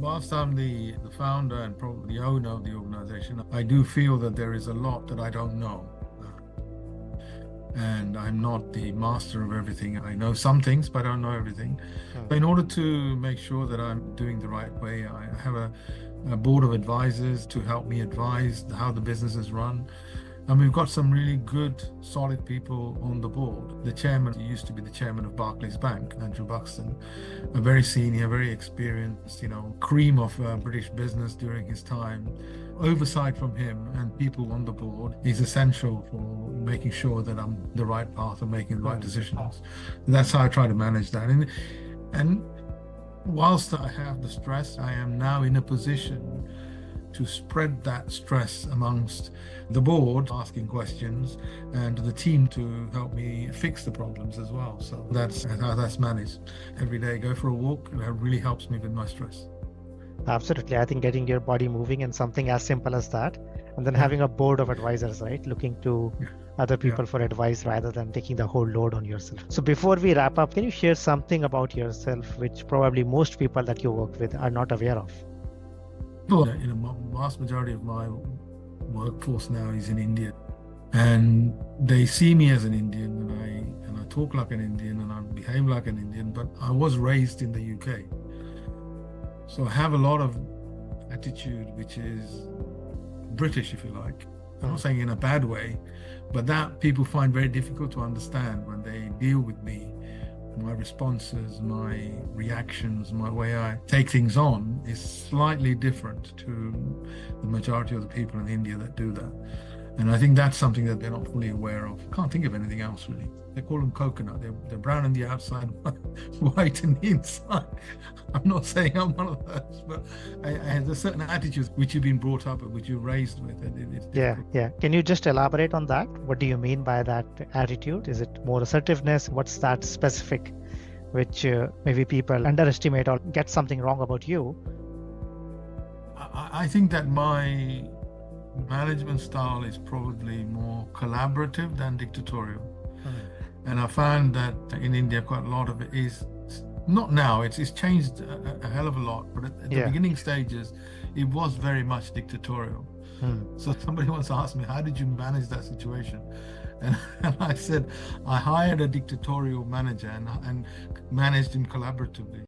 whilst I'm the founder and probably the owner of the organization, I do feel that there is a lot that I don't know. And I'm not the master of everything. I know some things, but I don't know everything. In order to make sure that I'm doing the right way, I have a board of advisors to help me advise how the business is run. And we've got some really good, solid people on the board. The chairman used to be the chairman of Barclays Bank, Andrew Buxton, a very senior, very experienced, cream of British business during his time. Oversight from him and people on the board is essential for making sure that I'm the right path and making the right decisions. That's how I try to manage that. And whilst I have the stress, I am now in a position to spread that stress amongst the board, asking questions, and the team to help me fix the problems as well. So that's how that's managed. Every day, go for a walk. It really helps me with my stress. Absolutely. I think getting your body moving and something as simple as that, and then having a board of advisors, right? Looking to other people for advice rather than taking the whole load on yourself. So before we wrap up, can you share something about yourself which probably most people that you work with are not aware of? Vast majority of my workforce now is in India, and they see me as an Indian, and I talk like an Indian, and I behave like an Indian, but I was raised in the UK. So I have a lot of attitude which is British, if you like. I'm not saying in a bad way, but that people find very difficult to understand when they deal with me. My responses, my reactions, my way I take things on is slightly different to the majority of the people in India that do that. And I think that's something that they're not fully aware of. Can't think of anything else really. They call them coconut. They're brown on the outside, white in the inside. I'm not saying I'm one of those, but there's certain attitudes which you've been brought up with, which you're raised with. Yeah. Can you just elaborate on that? What do you mean by that attitude? Is it more assertiveness? What's that specific, which maybe people underestimate or get something wrong about you? I think that my management style is probably more collaborative than dictatorial. And I found that in India, quite a lot of it is, not now, it's changed a hell of a lot, but at the beginning stages, it was very much dictatorial. So somebody once asked me, how did you manage that situation? And I said, I hired a dictatorial manager and managed him collaboratively.